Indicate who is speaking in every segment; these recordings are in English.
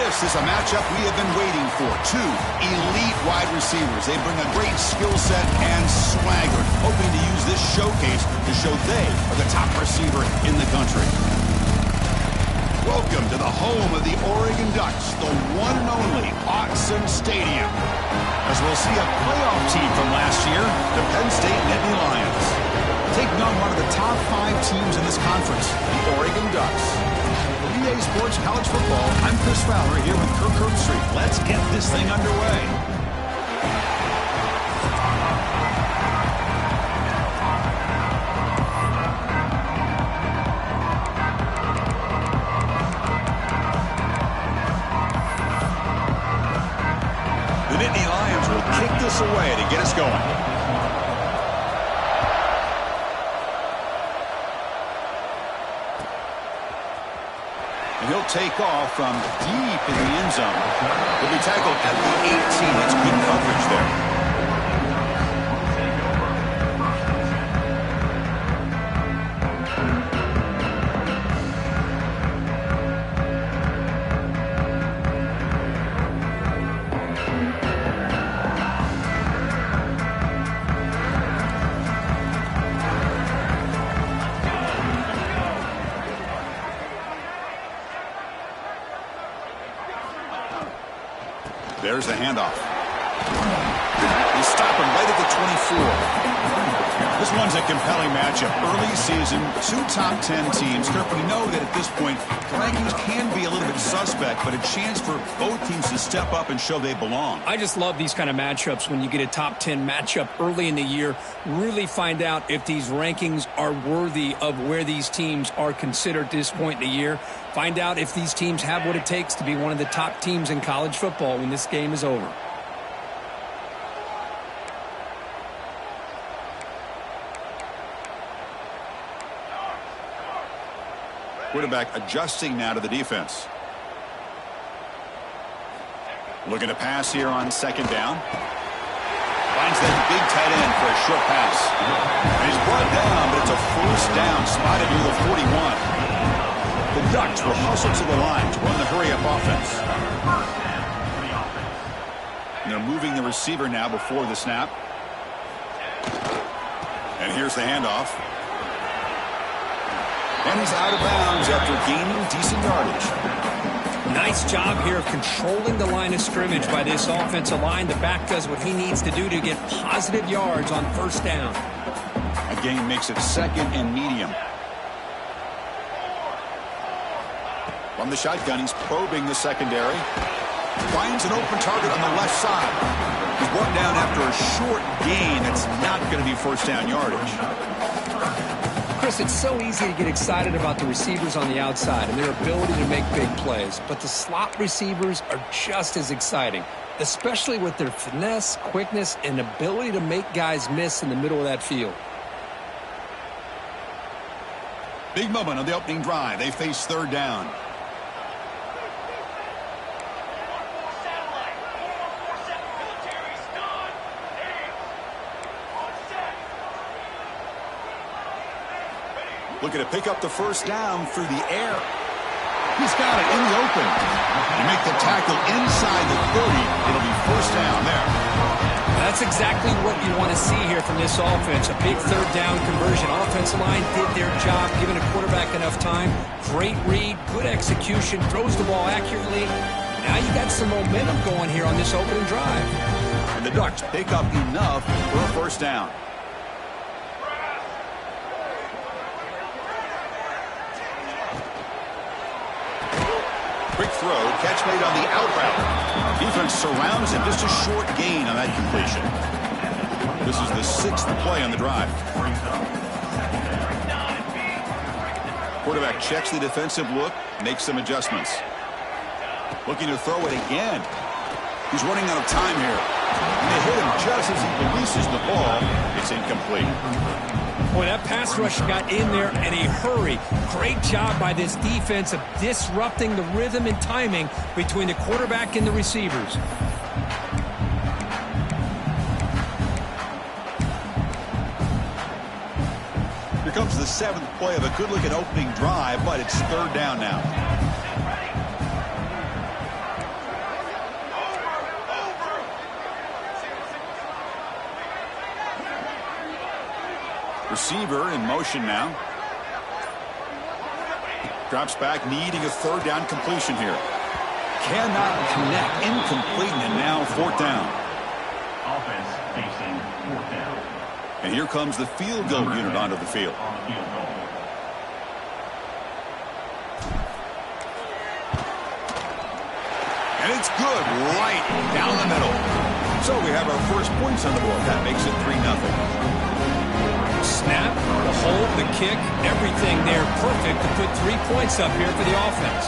Speaker 1: This is a matchup we have been waiting for. Two elite wide receivers. They bring a great skill set and swagger, hoping to use this showcase to show they are the top receiver in the country. Welcome to the home of the Oregon Ducks, the one and only Autzen Stadium. As we'll see a playoff team from last year, the Penn State Nittany Lions, taking on one of the top 5 teams in this conference, the Oregon Ducks. For EA Sports College Football, I'm Chris Fowler here with Kirk Herbstreit. Let's get this thing underway. The Nittany Lions will kick this away to get us going. And he'll take off from deep in the end zone. He'll be tackled at the 18. That's good coverage there. There's the handoff. They stop him right at the 24. This one's a compelling matchup. Early season, 2 top 10 teams. Kirk, we know that at this point, the rankings can be a little bit suspect, but a chance for both teams to step up and show they belong.
Speaker 2: I just love these kind of matchups when you get a top 10 matchup early in the year. Really find out if these rankings are worthy of where these teams are considered at this point in the year. Find out if these teams have what it takes to be one of the top teams in college football when this game is over.
Speaker 1: Quarterback adjusting now to the defense. Looking to pass here on second down. Finds that big tight end for a short pass. And he's brought down, but it's a first down, spotted near the 41. The Ducks will hustle to the line to run the hurry-up offense. And they're moving the receiver now before the snap. And here's the handoff. And he's out of bounds after gaining decent yardage.
Speaker 2: Nice job here of controlling the line of scrimmage by this offensive line. The back does what he needs to do to get positive yards on first down.
Speaker 1: Again, makes it second and medium. From the shotgun, he's probing the secondary. Finds an open target on the left side. He's brought down after a short gain. That's not going to be first down yardage.
Speaker 2: Chris, it's so easy to get excited about the receivers on the outside and their ability to make big plays. But the slot receivers are just as exciting, especially with their finesse, quickness, and ability to make guys miss in the middle of that field.
Speaker 1: Big moment on the opening drive. They face third down. Looking to pick up the first down through the air. He's got it in the open. You make the tackle inside the 30. It'll be first down there.
Speaker 2: That's exactly what you want to see here from this offense. A big third down conversion. Offensive line did their job, giving a quarterback enough time. Great read, good execution, throws the ball accurately. Now you got some momentum going here on this opening drive.
Speaker 1: And the Ducks pick up enough for a first down. Quick throw, catch made on the out route. Defense surrounds him, just a short gain on that completion. This is the 6th play on the drive. Quarterback checks the defensive look, makes some adjustments. Looking to throw it again. He's running out of time here. And they hit him just as he releases the ball. It's incomplete.
Speaker 2: Boy, that pass rush got in there in a hurry. Great job by this defense of disrupting the rhythm and timing between the quarterback and the receivers.
Speaker 1: Here comes the 7th play of a good-looking opening drive, but it's third down now. Receiver in motion now. Drops back, needing a third down completion here. Cannot connect. Incomplete, and now fourth down.
Speaker 3: Offense facing fourth down.
Speaker 1: And here comes the field goal unit onto the field. And it's good right down the middle. So we have our first points on the board. That makes it 3-0.
Speaker 2: Snap, the hold, the kick, everything there perfect to put 3 points up here for the offense.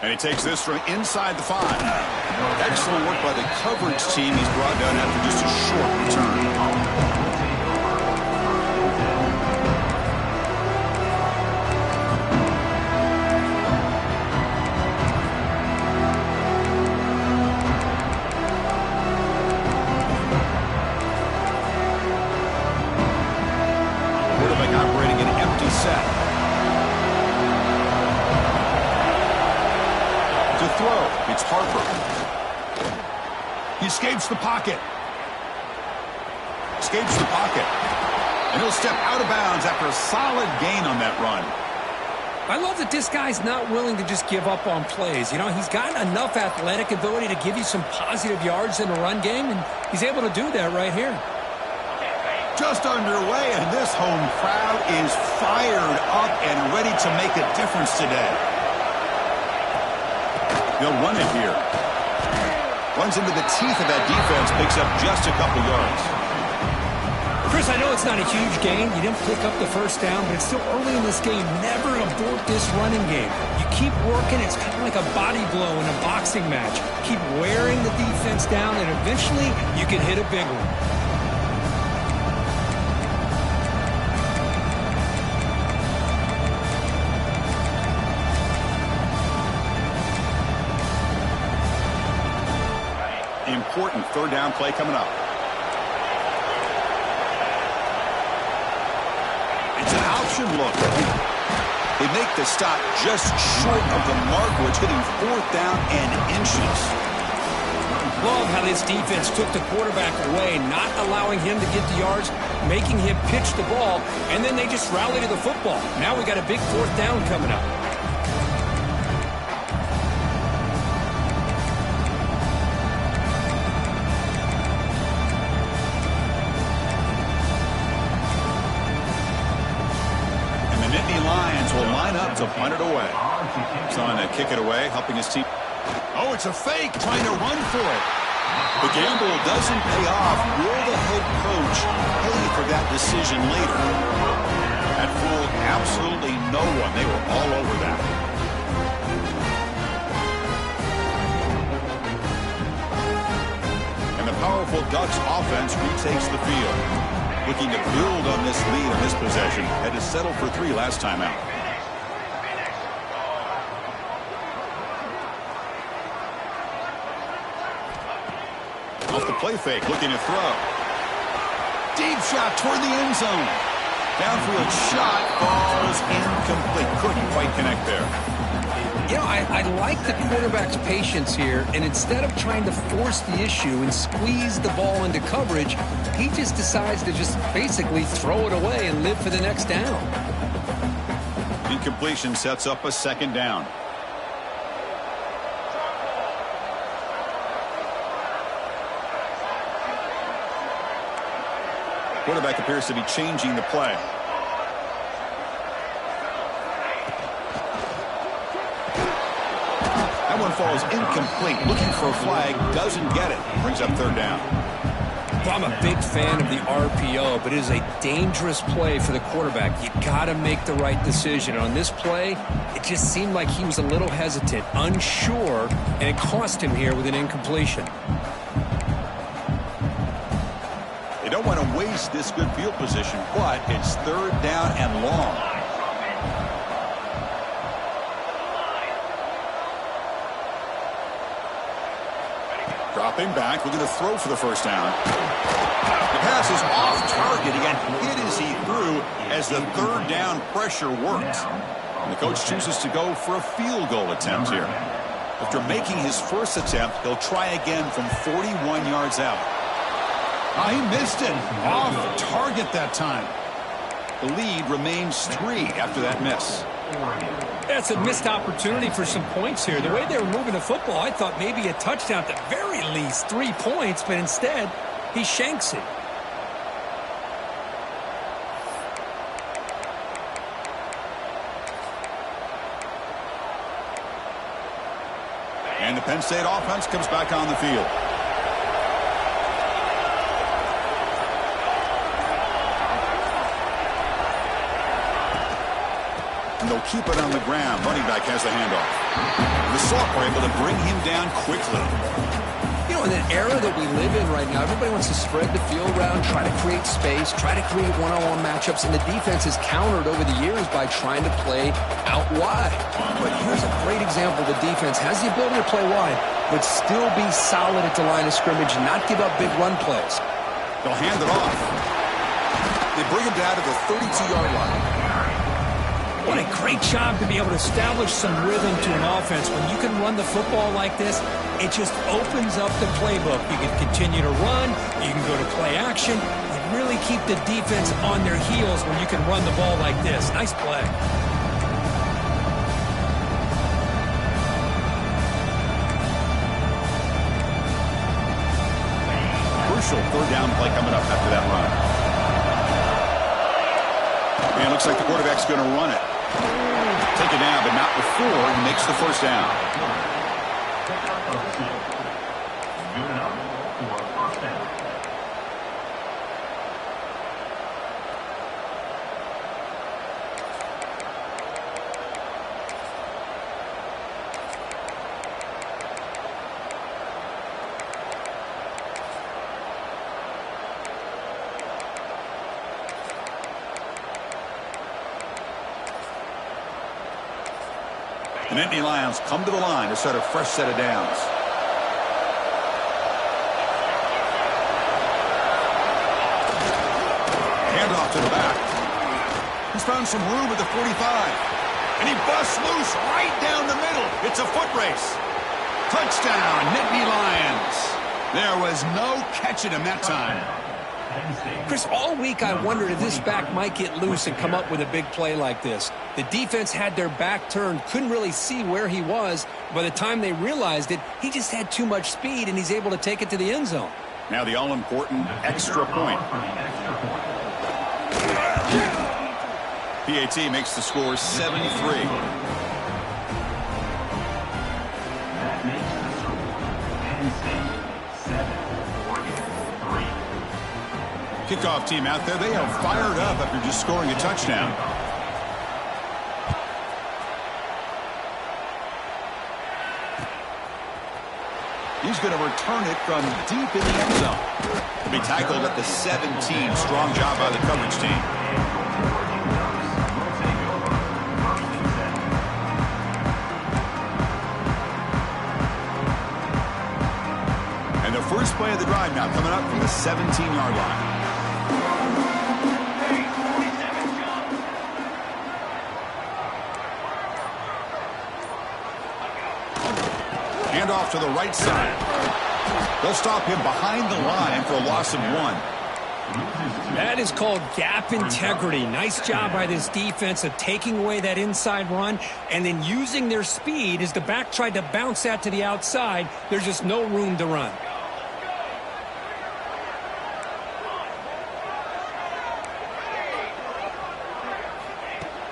Speaker 1: And he takes this from inside the 5. Excellent work by the coverage team. He's brought down after just a short return. Operating an empty set. To throw, it's Harper. He escapes the pocket. Escapes the pocket. And he'll step out of bounds after a solid gain on that run.
Speaker 2: I love that this guy's not willing to just give up on plays. You know, he's got enough athletic ability to give you some positive yards in the run game, and he's able to do that right here.
Speaker 1: Just underway, and this home crowd is fired up and ready to make a difference today. They'll run it here. Runs into the teeth of that defense, picks up just a couple yards.
Speaker 2: Chris, I know it's not a huge gain. You didn't pick up the first down, but it's still early in this game. Never abort this running game. You keep working. It's kind of like a body blow in a boxing match. Keep wearing the defense down, and eventually you can hit a big one.
Speaker 1: Important third down play coming up. It's an option look. They make the stop just short of the mark, where it's getting fourth down and inches.
Speaker 2: Love how this defense took the quarterback away, not allowing him to get the yards, making him pitch the ball, and then they just rally to the football. Now we got a big fourth down coming up.
Speaker 1: Will line up to punt it away. Trying to kick it away, helping his team. Oh, it's a fake, trying to run for it. The gamble doesn't pay off. Will the head coach pay for that decision later? That fooled absolutely no one. They were all over that. And the powerful Ducks offense retakes the field. Looking to build on this lead on this possession. Had to settle for 3 last time out. Off the play fake, looking to throw. Deep shot toward the end zone. Downfield shot falls incomplete. Couldn't quite connect there.
Speaker 2: You know, I like the quarterback's patience here, and instead of trying to force the issue and squeeze the ball into coverage, he just decides to just basically throw it away and live for the next down.
Speaker 1: Incompletion sets up a second down. Quarterback appears to be changing the play. That one falls incomplete. Looking for a flag, doesn't get it. Brings up third down.
Speaker 2: Well, I'm a big fan of the RPO, but it is a dangerous play for the quarterback. You got to make the right decision. On this play, it just seemed like he was a little hesitant, unsure, and it cost him here with an incompletion.
Speaker 1: They don't want to waste this good field position, but it's third down and long. Dropping back, looking to throw for the first down. The pass is off target. He got hit as he threw as the third down pressure worked. And the coach chooses to go for a field goal attempt here. After making his first attempt, he'll try again from 41 yards out. Oh, he missed it. Off target that time. The lead remains 3 after that miss.
Speaker 2: That's a missed opportunity for some points here. The way they were moving the football, I thought maybe a touchdown at the very least, 3 points, but instead, he shanks it.
Speaker 1: And the Penn State offense comes back on the field. And they'll keep it on the ground. Running back has the handoff. The Sox are able to bring him down quickly.
Speaker 2: You know, in an era that we live in right now, everybody wants to spread the field around, try to create space, try to create one-on-one matchups, and the defense has countered over the years by trying to play out wide. But here's a great example. The defense has the ability to play wide, but still be solid at the line of scrimmage and not give up big run plays.
Speaker 1: They'll hand it off. They bring him down to the 32-yard line.
Speaker 2: What a great job to be able to establish some rhythm to an offense. When you can run the football like this, it just opens up the playbook. You can continue to run. You can go to play action. You really keep the defense on their heels when you can run the ball like this. Nice play.
Speaker 1: Crucial third down play coming up after that run. And it looks like the quarterback's going to run it. Take it down, but not before he makes the first down.
Speaker 3: Good enough for a first down.
Speaker 1: The Nittany Lions come to the line to set a fresh set of downs. Handoff to the back. He's found some room at the 45. And he busts loose right down the middle. It's a foot race. Touchdown, Nittany Lions. There was no catching him that time.
Speaker 2: Chris, all week I wondered if this back might get loose and come up with a big play like this. The defense had their back turned, couldn't really see where he was. By the time they realized it, he just had too much speed, and he's able to take it to the end zone.
Speaker 1: Now the all-important extra point. PAT makes the score 7-3.
Speaker 3: That makes the score Penn State 7-3.
Speaker 1: Kickoff team out there, they are fired up after just scoring a touchdown. He's going to return it from deep in the end zone. He'll be tackled at the 17. Strong job by the coverage team. And the first play of the drive now coming up from the 17-yard line. Off to the right side. They'll stop him behind the line for a loss of 1.
Speaker 2: That is called gap integrity. Nice job by this defense of taking away that inside run and then using their speed as the back tried to bounce that to the outside. There's just no room to run.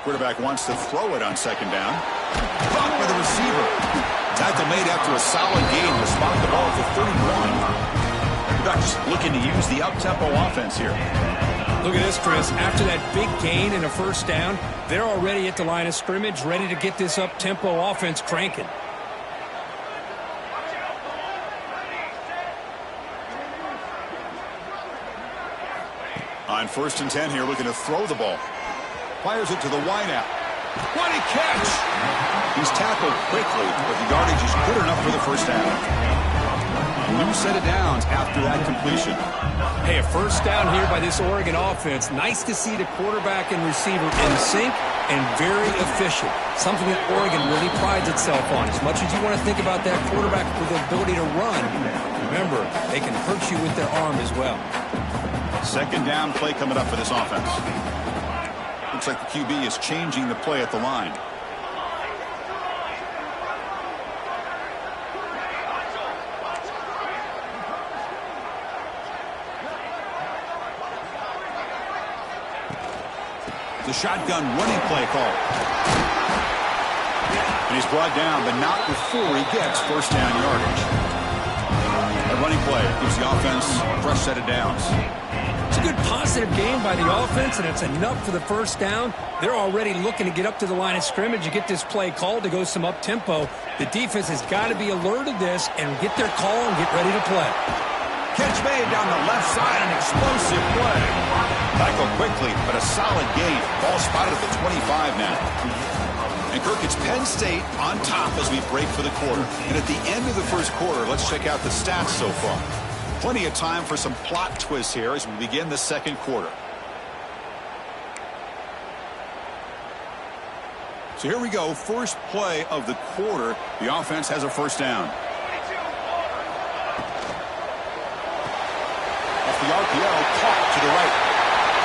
Speaker 1: Quarterback wants to throw it on second down. Blocked by the receiver. Tackle made after a solid gain to spot the ball for 31. Ducks looking to use the up-tempo offense here.
Speaker 2: Look at this, Chris. After that big gain and a first down, they're already at the line of scrimmage, ready to get this up-tempo offense cranking.
Speaker 1: On 1st and 10 here, looking to throw the ball. Fires it to the wideout. What a catch! He's tackled quickly, but the yardage is good enough for the first down. A new set of downs after that completion.
Speaker 2: Hey, a first down here by this Oregon offense. Nice to see the quarterback and receiver in sync. and very efficient, something that Oregon really prides itself on. As much as you want to think about that quarterback with the ability to run, remember, they can hurt you with their arm as well.
Speaker 1: Second down play coming up for this offense. Looks like the QB is changing the play at the line. The shotgun running play call. And he's brought down, but not before he gets first down yardage. A running play gives the offense a fresh set of downs.
Speaker 2: It's a good positive game by the offense, and it's enough for the first down. They're already looking to get up to the line of scrimmage and get this play called to go some up-tempo. The defense has got to be alert of this and get their call and get ready to play.
Speaker 1: Catch made down the left side, an explosive play. Tackle quickly, but a solid gain. Ball spotted at the 25 now. And Kirk, it's Penn State on top as we break for the quarter. And at the end of the first quarter, let's check out the stats so far. Plenty of time for some plot twists here as we begin the second quarter. So here we go, first play of the quarter. The offense has a first down. Off the RPO, caught to the right.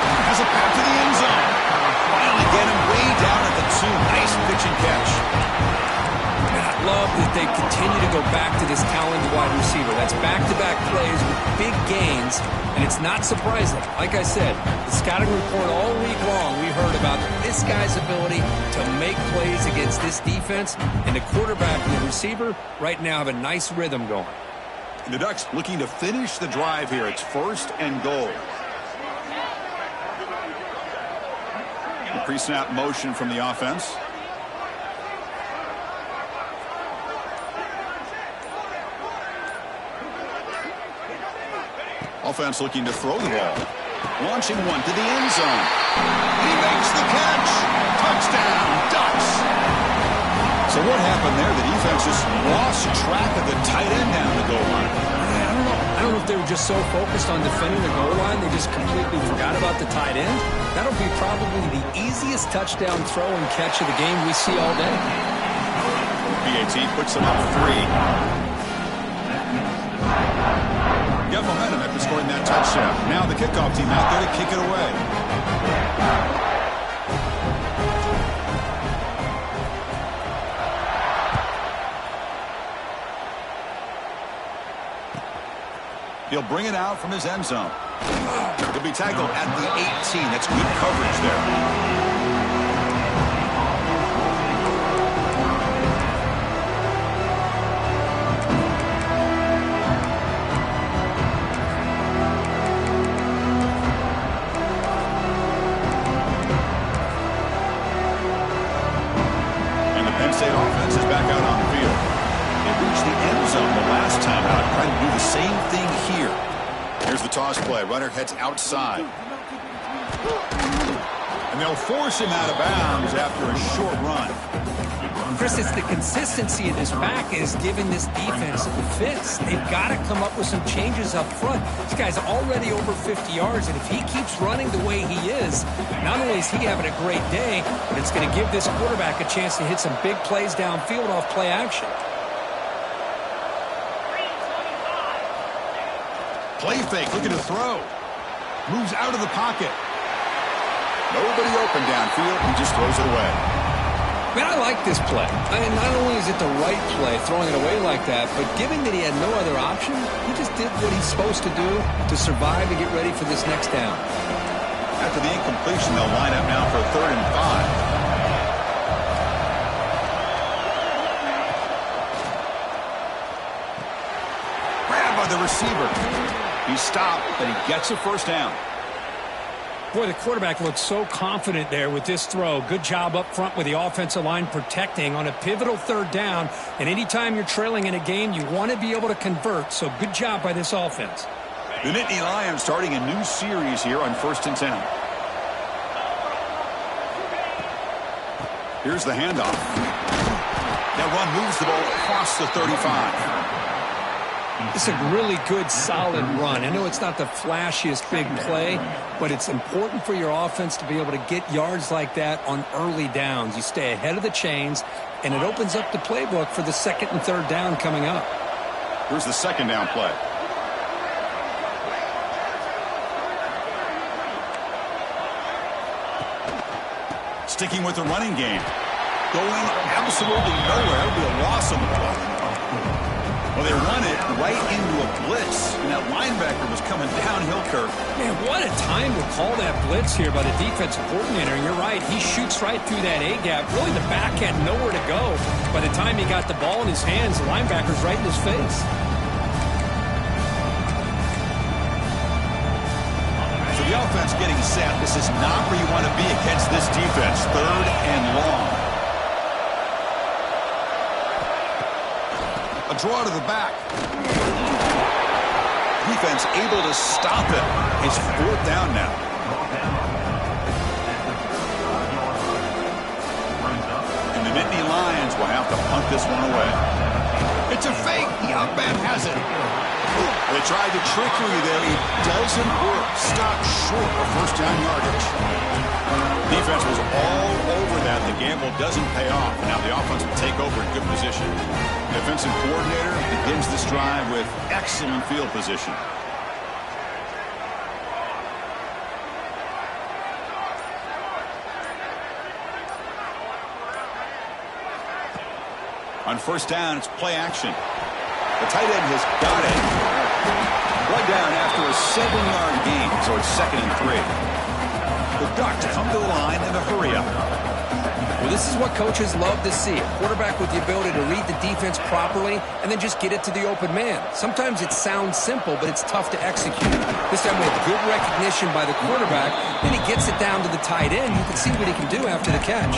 Speaker 1: Has it back to the end zone. Finally get him way down at the 2. Nice pitch and catch.
Speaker 2: And I love that they continue to go back to this talented wide receiver. That's back-to-back plays with big gains, and it's not surprising. Like I said, the scouting report all week long, we heard about this guy's ability to make plays against this defense, and the quarterback and the receiver right now have a nice rhythm going.
Speaker 1: The Ducks looking to finish the drive here. It's first and goal. The pre-snap motion from the offense. Offense looking to throw the ball. Launching one to the end zone. He makes the catch. Touchdown, Ducks. So what happened there? The defense just lost track of the tight end down the goal line.
Speaker 2: I don't know if they were just so focused on defending the goal line, they just completely forgot about the tight end. That'll be probably the easiest touchdown throw and catch of the game we see all day.
Speaker 1: BAT puts them up 3. Got momentum after scoring that touchdown. Now the kickoff team out there to kick it away. He'll bring it out from his end zone. He'll be tackled at the 18. That's good coverage there. And the Penn State offense is back out on the field. They reached the end zone the last time out. Trying to do the same thing here. Here's the toss play. Runner heads outside. And they'll force him out of bounds after a short run.
Speaker 2: Chris, it's the consistency of this back is giving this defense the fits. They've got to come up with some changes up front. This guy's already over 50 yards, and if he keeps running the way he is, not only is he having a great day, but it's going to give this quarterback a chance to hit some big plays downfield off play action.
Speaker 1: Play fake, looking to throw. Moves out of the pocket. Nobody open downfield. He just throws it away.
Speaker 2: Man, I like this play. I mean, not only is it the right play, throwing it away like that, but given that he had no other option, he just did what he's supposed to do to survive and get ready for this next down.
Speaker 1: After the incompletion, they'll line up now for 3rd and 5. Grabbed by the receiver. He stopped, but he gets a first down.
Speaker 2: Boy, the quarterback looks so confident there with this throw. Good job up front with the offensive line protecting on a pivotal 3rd down. And anytime you're trailing in a game, you want to be able to convert. So good job by this offense.
Speaker 1: The Nittany Lions starting a new series here on 1st and 10. Here's the handoff. That run moves the ball across the 35.
Speaker 2: It's a really good, solid run. I know it's not the flashiest big play, but it's important for your offense to be able to get yards like that on early downs. You stay ahead of the chains, and it opens up the playbook for the second and third down coming up.
Speaker 1: Here's the second down play. Sticking with the running game. Going absolutely nowhere. It'll be a loss on the play. Well, they run it right into a blitz, and that linebacker was coming downhill, Kirk.
Speaker 2: Man, what a time to call that blitz here by the defensive coordinator. And you're right, he shoots right through that A-gap. Really, the back had nowhere to go. By the time he got the ball in his hands, the linebacker's right in his face.
Speaker 1: So the offense getting set. This is not where you want to be against this defense. Third and long. A draw to the back. Defense able to stop it. It's fourth down now. And the Nittany Lions will have to punt this one away. It's a fake. The out man has it. They tried the trickery there. It doesn't work. Stopped short of first down yardage. Defense was all over that. The gamble doesn't pay off. Now the offense will take over in good position. The defensive coordinator begins this drive with excellent field position. On first down, it's play action. The tight end has got it. One down after a 7-yard gain, so it's 2nd and 3. The Ducks come to the line in a hurry-up.
Speaker 2: Well, this is what coaches love to see. A quarterback with the ability to read the defense properly and then just get it to the open man. Sometimes it sounds simple, but it's tough to execute. This time with good recognition by the quarterback, then he gets it down to the tight end. You can see what he can do after the catch.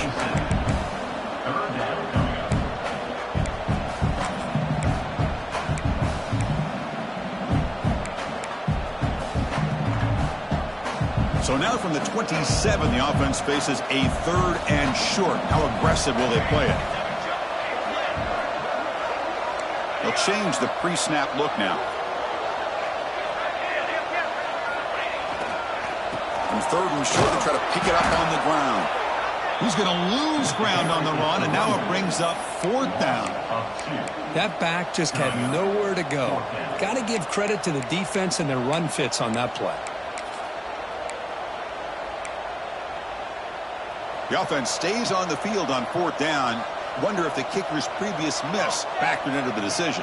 Speaker 1: So now from the 27, the offense faces a 3rd and short. How aggressive will they play it? They'll change the pre-snap look now. From 3rd and short, they try to pick it up on the ground. He's going to lose ground on the run, and now it brings up 4th down.
Speaker 2: That back just had nowhere to go. Got to give credit to the defense and their run fits on that play.
Speaker 1: The offense stays on the field on 4th down. Wonder if the kicker's previous miss factored into the decision.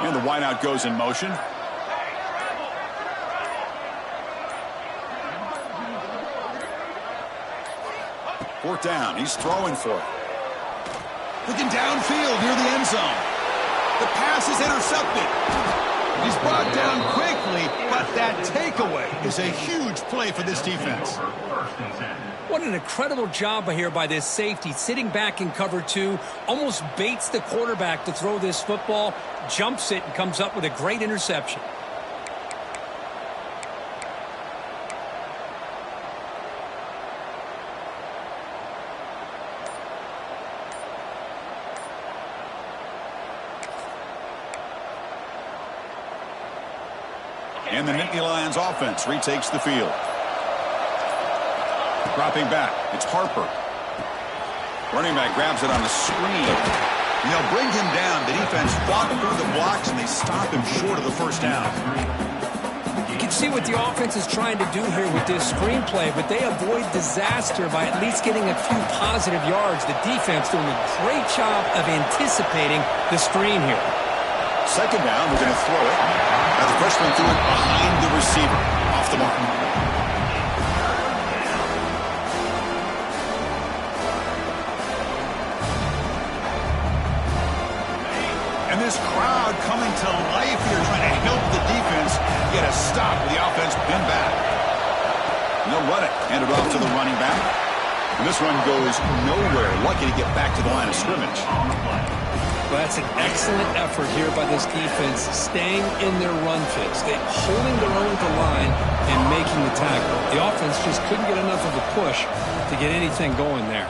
Speaker 1: And the wideout goes in motion. Fourth down. He's throwing for it. Looking downfield near the end zone. The pass is intercepted. He's brought down quickly, but that takeaway is a huge play for this defense.
Speaker 2: What an incredible job here by this safety. Sitting back in cover 2, almost baits the quarterback to throw this football, jumps it, and comes up with a great interception.
Speaker 1: And the Nittany Lions offense retakes the field. Dropping back, it's Harper. Running back grabs it on the screen. And they'll bring him down. The defense fought through the blocks, and they stop him short of the first down.
Speaker 2: You can see what the offense is trying to do here with this screenplay, but they avoid disaster by at least getting a few positive yards. The defense doing a great job of anticipating the screen here.
Speaker 1: Second down, we're going to throw it. Now the freshman threw it behind the receiver. Off the mark. And this crowd coming to life here, trying to help the defense get a stop with the offense pinned back. And they'll run it. Hand it off to the running back. And this run goes nowhere. Lucky to get back to the line of scrimmage.
Speaker 2: Well, that's an excellent effort here by this defense, staying in their run fits, holding their own at the line and making the tackle. The offense just couldn't get enough of a push to get anything going there.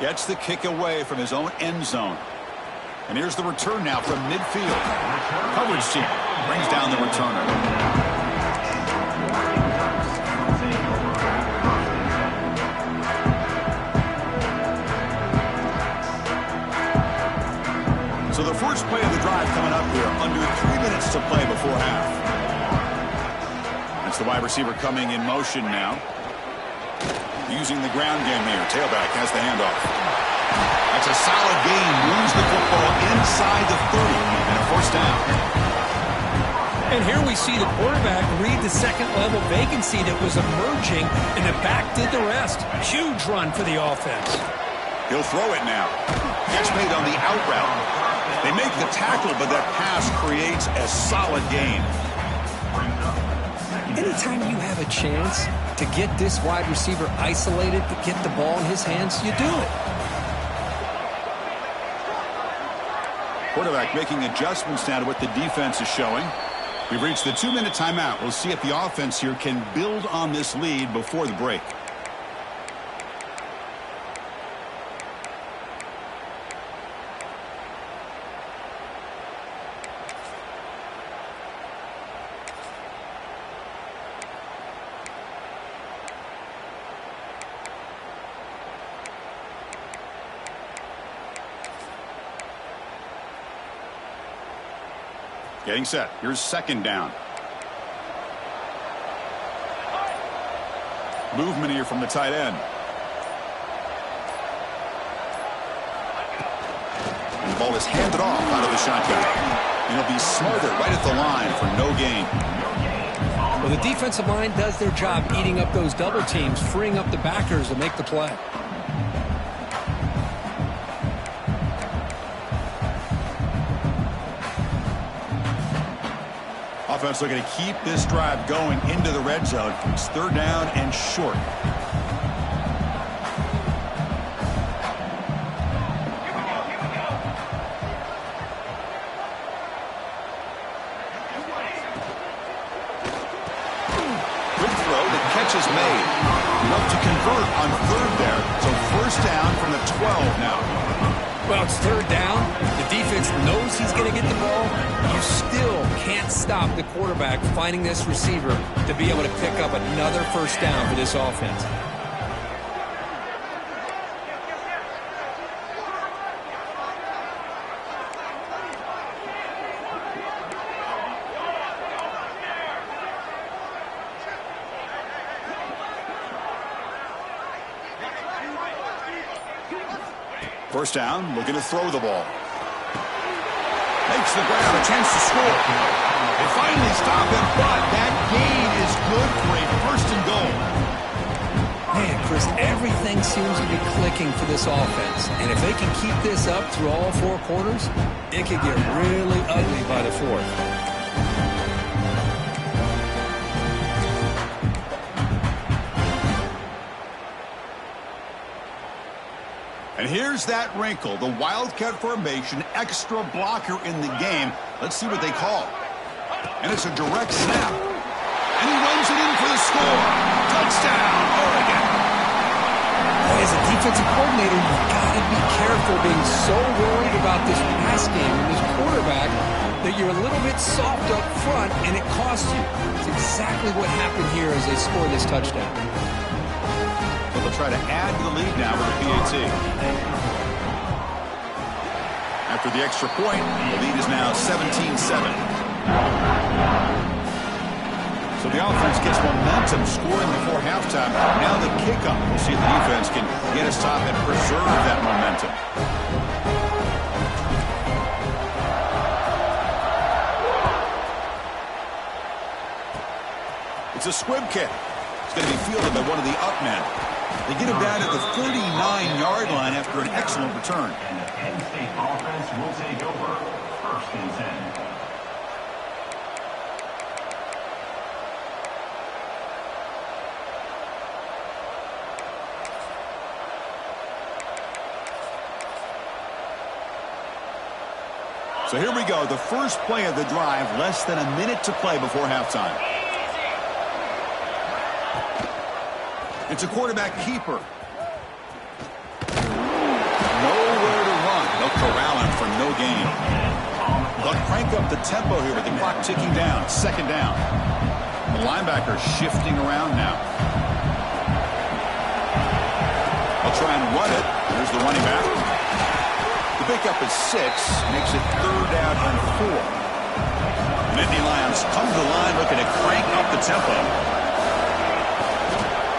Speaker 1: Gets the kick away from his own end zone. And here's the return now from midfield. Coverage team brings down the returner. So the first play of the drive coming up here, under 3 minutes to play before half. That's the wide receiver coming in motion now. Using the ground game here. Tailback has the handoff. That's a solid gain. Moves the football inside the 30 and a first down.
Speaker 2: And here we see the quarterback read the second level vacancy that was emerging, and the back did the rest. Huge run for the offense.
Speaker 1: He'll throw it now. Gets made on the out route. They make the tackle, but that pass creates a solid gain.
Speaker 2: Anytime you have a chance to get this wide receiver isolated, to get the ball in his hands, you do it.
Speaker 1: Quarterback making adjustments now to what the defense is showing. We've reached the 2-minute timeout. We'll see if the offense here can build on this lead before the break. Getting set. Here's second down. Movement here from the tight end. And the ball is handed off out of the shotgun. And it'll be smothered right at the line for no gain.
Speaker 2: Well, the defensive line does their job eating up those double teams, freeing up the backers to make the play.
Speaker 1: Offense looking to keep this drive going into the red zone. It's third down and short. Good throw. The catch is made. Enough to convert on third there. So first down from the 12 now.
Speaker 2: Well, it's third down. The defense knows he's going to get the ball. You still can't stop the quarterback finding this receiver to be able to pick up another first down for this offense.
Speaker 1: First down, looking to throw the ball. Makes the grab, a chance to score. They finally stop him, but that gain is good for a first and goal.
Speaker 2: Man, Chris, everything seems to be clicking for this offense. And if they can keep this up through all four quarters, it could get really ugly by the fourth.
Speaker 1: And here's that wrinkle, the Wildcat formation, extra blocker in the game. Let's see what they call. And it's a direct snap. And he runs it in for the score. Touchdown, Oregon.
Speaker 2: As a defensive coordinator, you've got to be careful being so worried about this pass game and this quarterback that you're a little bit soft up front and it costs you. It's exactly what happened here as they score this touchdown.
Speaker 1: They'll try to add to the lead now with the PAT. After the extra point, the lead is now 17-7. So the offense gets momentum scoring before halftime. Now the kickoff. We'll see if the defense can get a stop and preserve that momentum. It's a squib kick. It's going to be fielded by one of the up men. They get him down at the 39-yard line after an excellent return.
Speaker 3: And the Penn State offense will take over. First and 10.
Speaker 1: So here we go, the first play of the drive, less than a minute to play before halftime. It's a quarterback keeper. Nowhere to run. They'll corral him for no gain. They'll crank up the tempo here with the clock ticking down. Second down. The linebacker shifting around now. They'll try and run it. Here's the running back. The pickup is 6, makes it 3rd down and 4. Nittany Lions come to the line looking to crank up the tempo.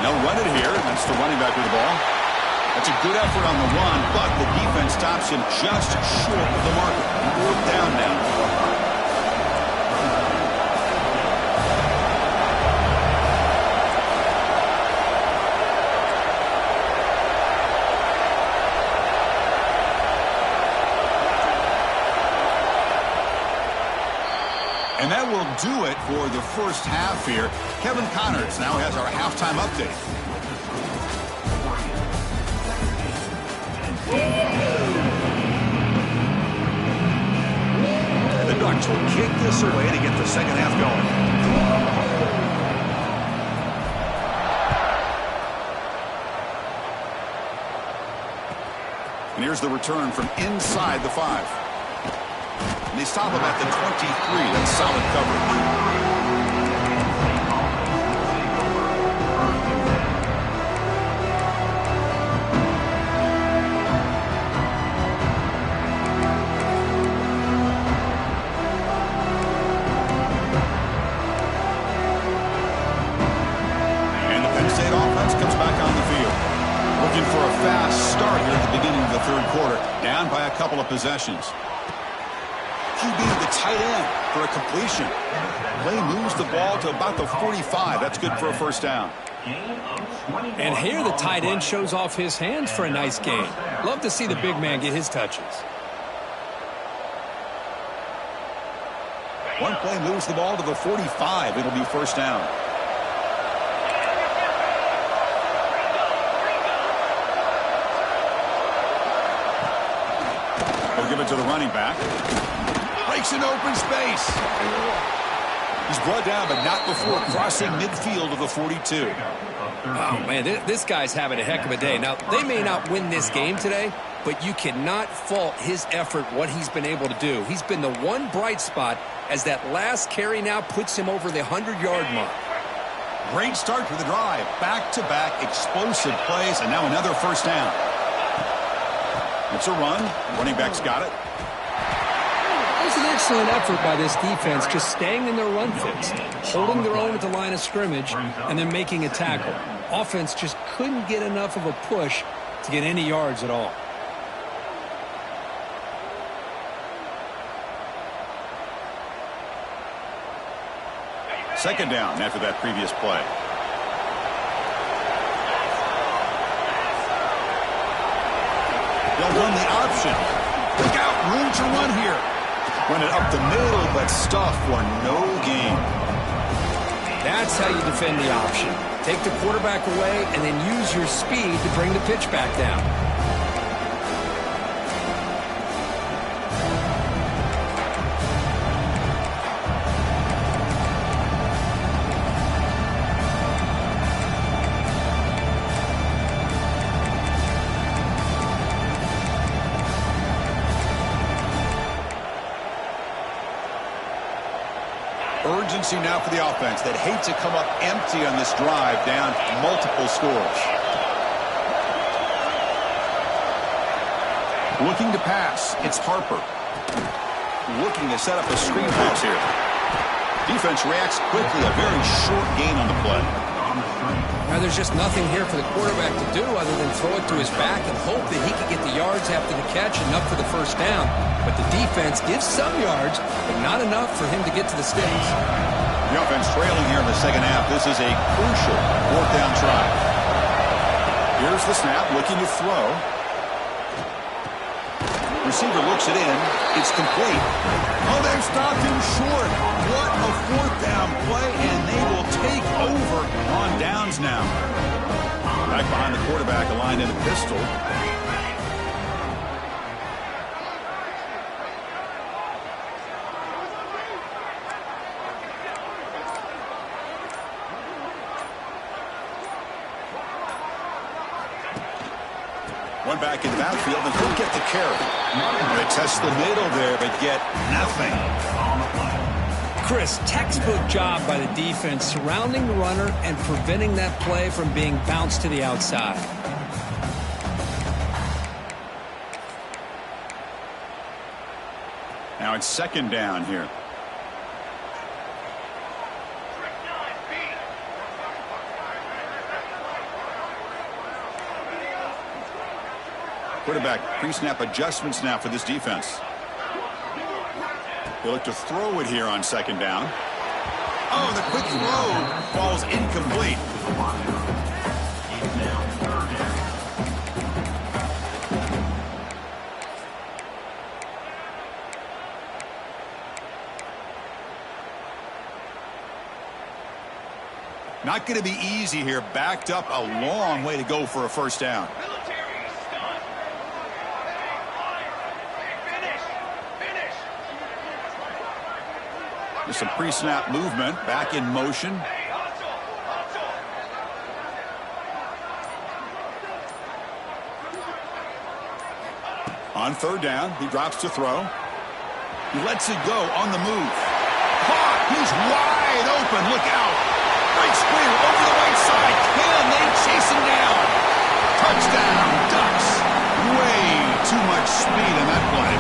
Speaker 1: They'll run it here. That's the running back with the ball. That's a good effort on the run, but the defense stops him just short of the marker. 4th down now. And that will do it for the first half here. Kevin Connors now has our halftime update. The Ducks will kick this away to get the second half going. And here's the return from inside the 5. They stop him at the 23. That's solid coverage. And the Penn State offense comes back on the field. Looking for a fast start here at the beginning of the 3rd quarter. Down by a couple of possessions. QB to the tight end for a completion. Play moves the ball to about the 45. That's good for a first down.
Speaker 2: And here the tight end shows off his hands for a nice gain. Love to see the big man get his touches.
Speaker 1: One play moves the ball to the 45. It'll be first down. They'll give it to the running back. Breaks an open space. He's brought down, but not before crossing midfield of the 42.
Speaker 2: Oh, man, this guy's having a heck of a day. Now, they may not win this game today, but you cannot fault his effort, what he's been able to do. He's been the one bright spot as that last carry now puts him over the 100-yard mark.
Speaker 1: Great start to the drive. Back-to-back explosive plays, and now another first down. It's a run. Running back's got it.
Speaker 2: It was an excellent effort by this defense, just staying in their run fits, holding their own at the line of scrimmage, and then making a tackle. Offense just couldn't get enough of a push to get any yards at all.
Speaker 1: Second down after that previous play. They'll run the option. Look out, room to run here. Run it up the middle, but stuff for no gain.
Speaker 2: That's how you defend the option. Take the quarterback away and then use your speed to bring the pitch back down.
Speaker 1: Urgency now for the offense that hate to come up empty on this drive, down multiple scores. Looking to pass, it's Harper. Looking to set up a screen pass here. Defense reacts quickly, a very short gain on the play.
Speaker 2: Now there's just nothing here for the quarterback to do other than throw it to his back and hope that he can get the yards after the catch enough for the first down. But the defense gives some yards, but not enough for him to get to the sticks.
Speaker 1: The offense trailing here in the second half. This is a crucial 4th down try. Here's the snap, looking to throw. Receiver looks it in. It's complete. Oh, they've stopped him short. What a 4th down play, and they will take over on downs now. Back behind the quarterback, aligned in a pistol. One back in the backfield, and he'll get the carry. They test the middle there, but get nothing.
Speaker 2: Chris, textbook job by the defense surrounding the runner and preventing that play from being bounced to the outside.
Speaker 1: Now it's second down here. Quarterback pre-snap adjustments now for this defense. They look to throw it here on second down. Oh, the quick throw falls incomplete. Not going to be easy here. Backed up a long way to go for a first down. There's some pre-snap movement. Back in motion. On third down, he drops to throw. He lets it go on the move. Caught! He's wide open. Look out! Great screen over the right side. Can they chase him down? Touchdown, Ducks. Way too much speed in that play.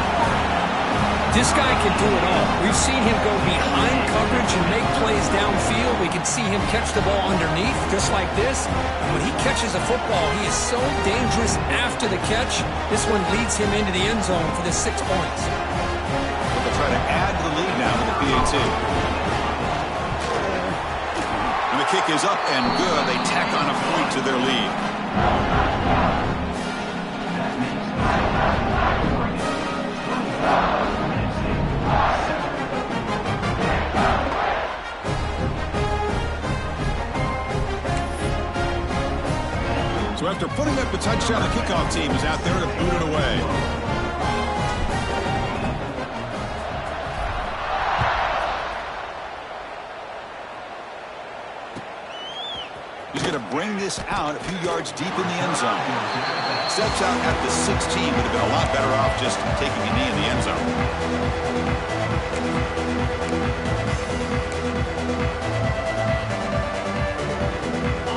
Speaker 2: This guy can do it all. We've seen him go behind coverage and make plays downfield. We can see him catch the ball underneath, just like this. And when he catches a football, he is so dangerous after the catch. This one leads him into the end zone for the 6 points.
Speaker 1: They'll try to add to the lead now with the PAT. And the kick is up and good. They tack on a point to their lead. So after putting up the touchdown, the kickoff team is out there to boot it away. He's going to bring this out a few yards deep in the end zone. Steps out at the 16. Would have been a lot better off just taking a knee in the end zone.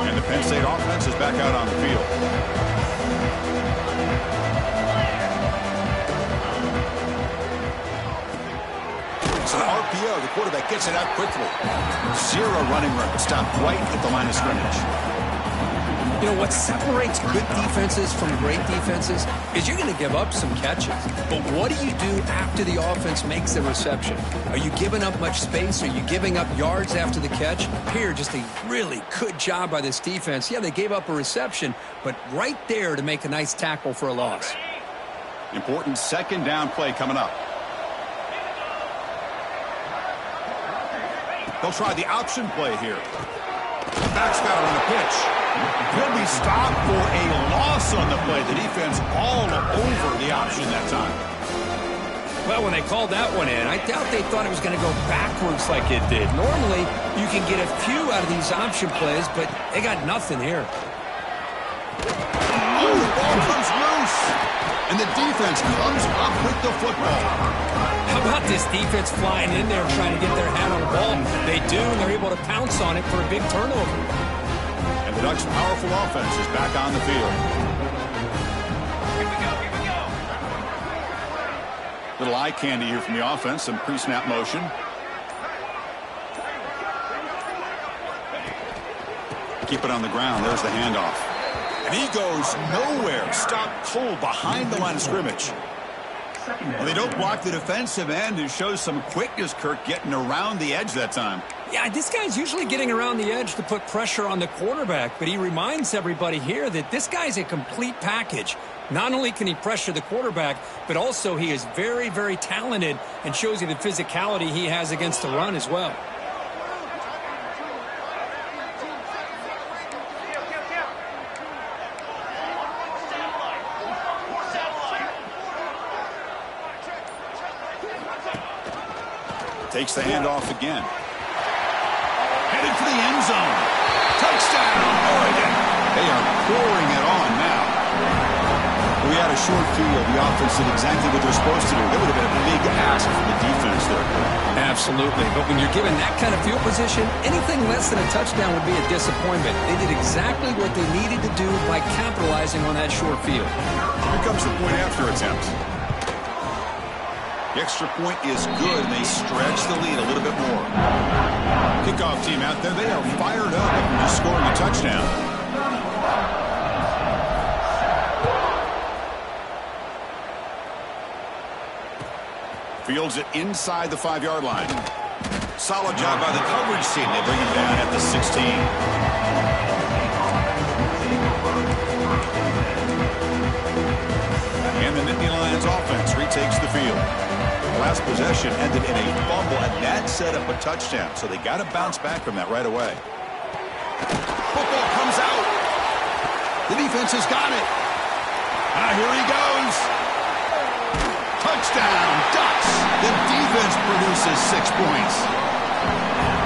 Speaker 1: And the Penn State offense is back out on the field. It's an RPO. The quarterback gets it out quickly. Zero running room. Stopped right at the line of scrimmage.
Speaker 2: You know, what separates good defenses from great defenses is you're going to give up some catches. But what do you do after the offense makes the reception? Are you giving up much space? Are you giving up yards after the catch? Here, just a really good job by this defense. Yeah, they gave up a reception, but right there to make a nice tackle for a loss.
Speaker 1: Important second down play coming up. They'll try the option play here. The back's got it on the pitch. He'll be stopped for a loss on the play. The defense all over the option that time.
Speaker 2: Well, when they called that one in, I doubt they thought it was going to go backwards like it did. Normally, you can get a few out of these option plays, but they got nothing here.
Speaker 1: Oh, the ball comes loose. And the defense comes up with the football.
Speaker 2: How about this defense flying in there trying to get their hand on the ball? They do, and they're able to pounce on it for a big turnover.
Speaker 1: And the Ducks' powerful offense is back on the field.
Speaker 3: Here we go.
Speaker 1: Little eye candy here from the offense. Some pre-snap motion. Keep it on the ground. There's the handoff. And he goes nowhere. Stopped cold behind the line of scrimmage. Well, they don't block the defensive end, who shows some quickness, Kirk, getting around the edge that time.
Speaker 2: Yeah, this guy's usually getting around the edge to put pressure on the quarterback, but he reminds everybody here that this guy's a complete package. Not only can he pressure the quarterback, but also he is very, very talented and shows you the physicality he has against the run as well.
Speaker 1: Takes the handoff again. Headed for the end zone. Touchdown, Oregon. They are pouring it on now. had a short field. The offense did exactly what they're supposed to do. That would have been a big ask from the defense there.
Speaker 2: Absolutely. But when you're given that kind of field position, anything less than a touchdown would be a disappointment. They did exactly what they needed to do by capitalizing on that short field.
Speaker 1: Here comes the point after attempt. The extra point is good, and they stretch the lead a little bit more. Kickoff team out there, they are fired up after just scoring a touchdown. Fields it inside the 5-yard line. Solid job by the coverage team. They bring him down at the 16. And the Nittany Lions offense retakes the field. Last possession ended in a fumble, and that set up a touchdown. So they got to bounce back from that right away. Football comes out. The defense has got it. Here he goes. Touchdown, Ducks. The defense produces 6 points.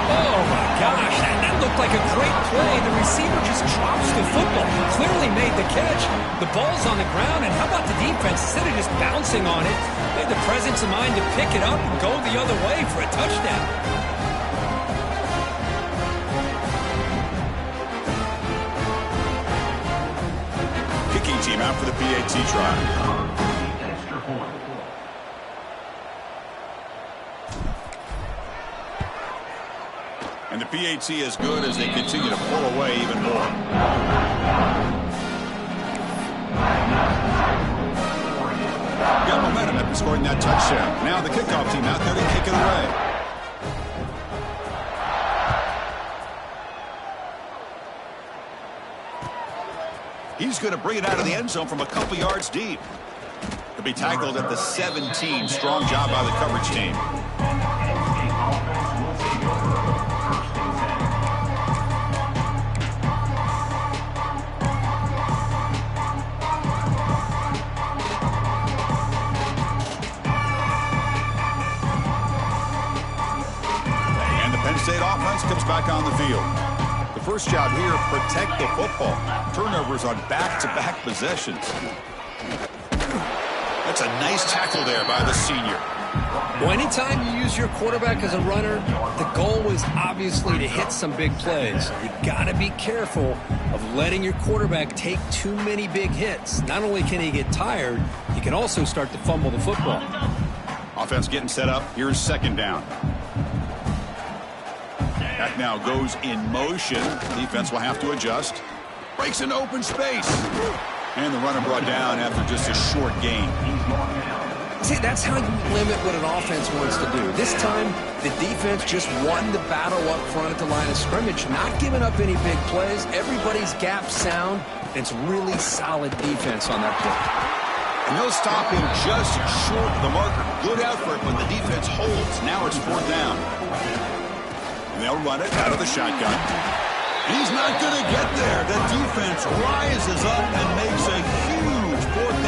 Speaker 2: Oh, my gosh. That looked like a great play. The receiver just drops the football. Clearly made the catch. The ball's on the ground, and how about the defense? Instead of just bouncing on it, they had the presence of mind to pick it up and go the other way for a touchdown.
Speaker 1: Kicking team out for the PAT try. And the PAT is good as they continue to pull away even more. Got momentum after scoring that touchdown. Now the kickoff team out there to kick it away. He's going to bring it out of the end zone from a couple yards deep. He'll be tackled at the 17. Strong job by the coverage team. State offense comes back on the field. The first job here, protect the football. Turnovers on back-to-back possessions. That's a nice tackle there by the senior.
Speaker 2: Well, anytime you use your quarterback as a runner, the goal is obviously to hit some big plays. You got to be careful of letting your quarterback take too many big hits. Not only can he get tired, he can also start to fumble the football.
Speaker 1: Offense getting set up. Here's second down. That now goes in motion. Defense will have to adjust. Breaks an open space. And the runner brought down after just a short gain.
Speaker 2: See, that's how you limit what an offense wants to do. This time, the defense just won the battle up front at the line of scrimmage, not giving up any big plays. Everybody's gap sound. It's really solid defense on that play.
Speaker 1: And they'll stop him just short of the marker. Good effort when the defense holds. Now it's 4th down. And they'll run it out of the shotgun. He's not going to get there. The defense rises up and makes a huge 4th